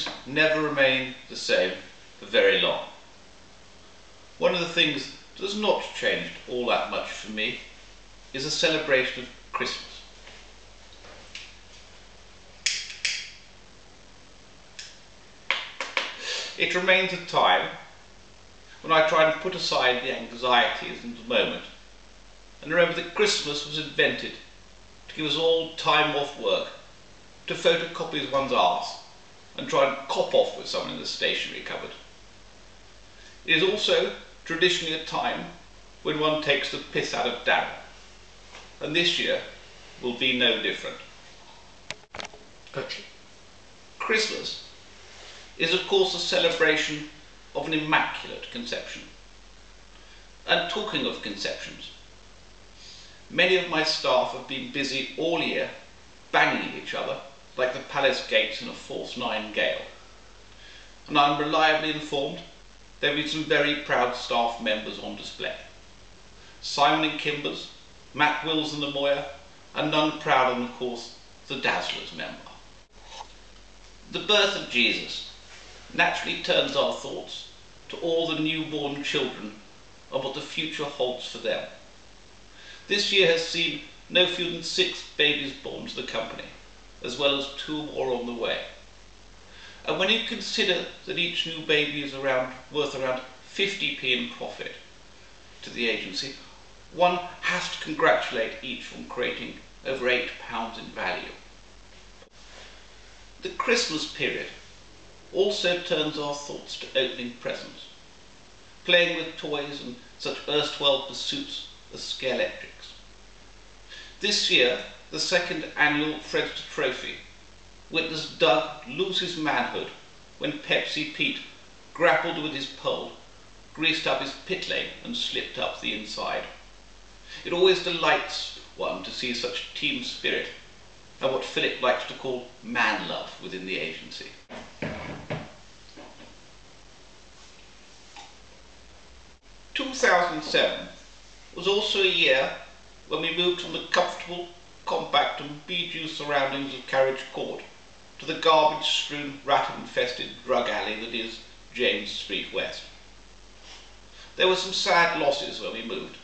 things never remain the same for very long. One of the things that has not changed all that much for me is the celebration of Christmas. It remains a time when I try and put aside the anxieties of the moment and remember that Christmas was invented to give us all time off work, to photocopy one's arse and try and cop off with someone in the stationery cupboard. It is also traditionally a time when one takes the piss out of Darren, and this year will be no different. Christmas is of course a celebration of an immaculate conception. And talking of conceptions, many of my staff have been busy all year banging each other like the palace gates in a force 9 gale. And I'm reliably informed there have been some very proud staff members on display. Simon and Kimbers, Matt Wills and the Moyer, and none prouder than, of course, the Dazzlers member. The birth of Jesus naturally turns our thoughts to all the newborn children and what the future holds for them. This year has seen no fewer than 6 babies born to the company, as well as 2 more on the way. And when you consider that each new baby is worth around 50p in profit to the agency, one has to congratulate each on creating over £8 in value. The Christmas period also turns our thoughts to opening presents, playing with toys and such erstwhile pursuits as scale-electrics. This year, the 2nd annual Fredster Trophy witnessed Doug lose his manhood when Pepsi Pete grappled with his pole, greased up his pit lane and slipped up the inside. It always delights one to see such team spirit and what Philip likes to call man love within the agency. "2007 was also a year when we moved from the comfortable, compact and bee-dew surroundings of Carriage Court to the garbage-strewn, rat-infested drug alley that is James Street West. There were some sad losses when we moved,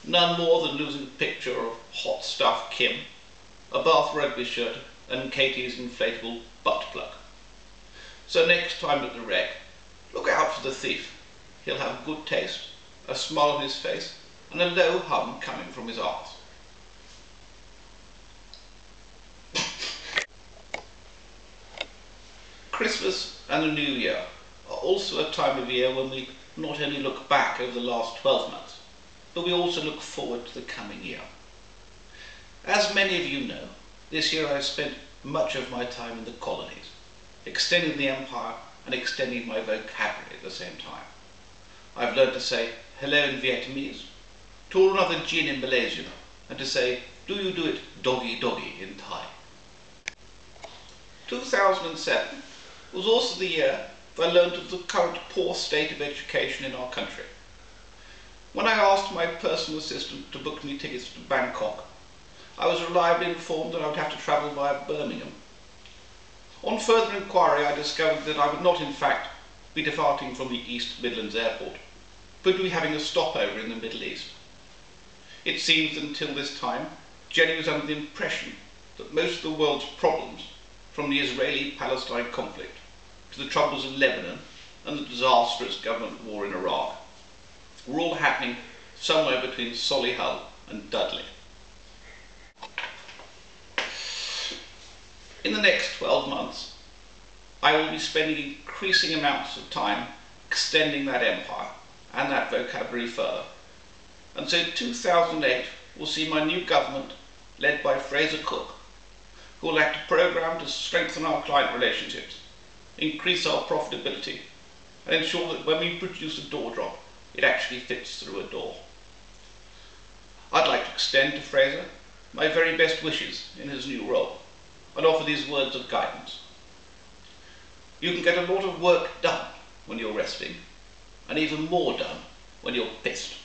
none more than losing a picture of hot stuff Kim, a Bath rugby shirt and Katie's inflatable butt plug. So next time at the wreck, look out for the thief. He'll have good taste, a smile on his face and a low hum coming from his arse. Christmas and the New Year are also a time of year when we not only look back over the last 12 months, but we also look forward to the coming year. As many of you know, this year I've spent much of my time in the colonies, extending the empire and extending my vocabulary at the same time. I've learned to say hello in Vietnamese, to order another gin in Malaysian, and to say, do you do it doggy doggy in Thai. 2007 was also the year I learned of the current poor state of education in our country. When I asked my personal assistant to book me tickets to Bangkok, I was reliably informed that I would have to travel via Birmingham. On further inquiry, I discovered that I would not in fact be departing from the East Midlands Airport, but be having a stopover in the Middle East. It seems that until this time, Jenny was under the impression that most of the world's problems, from the Israeli-Palestine conflict to the troubles in Lebanon and the disastrous government war in Iraq, were all happening somewhere between Solihull and Dudley. In the next 12 months, I will be spending increasing amounts of time extending that empire and that vocabulary further. And so 2008 will see my new government, led by Fraser Cook, who will act a programme to strengthen our client relationships, increase our profitability, and ensure that when we produce a door drop, it actually fits through a door. I'd like to extend to Fraser my very best wishes in his new role and offer these words of guidance. You can get a lot of work done when you're resting, and even more done when you're pissed.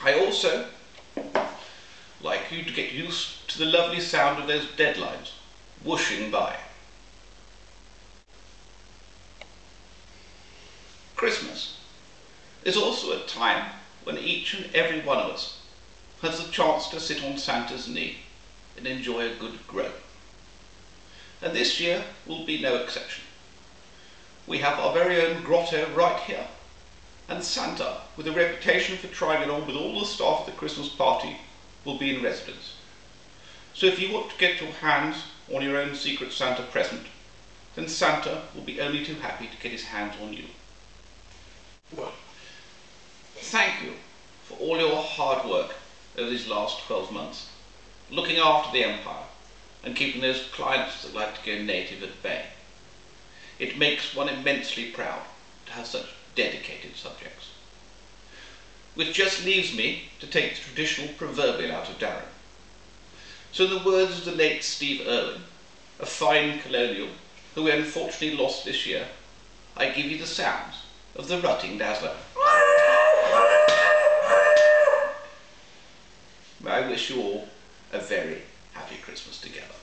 I also like you to get used to the lovely sound of those deadlines whooshing by. Christmas is also a time when each and every one of us has the chance to sit on Santa's knee and enjoy a good groan. And this year will be no exception. We have our very own grotto right here, and Santa, with a reputation for trying it on with all the staff at the Christmas party, will be in residence. So if you want to get your hands on your own secret Santa present, then Santa will be only too happy to get his hands on you. Well, thank you for all your hard work over these last 12 months, looking after the empire and keeping those clients that like to go native at bay. It makes one immensely proud to have such dedicated subjects. Which just leaves me to take the traditional proverbial out of Darren. So in the words of the late Steve Irwin, a fine colonial who we unfortunately lost this year, I give you the sounds of the rutting dazzler. I wish you all a very happy Christmas together.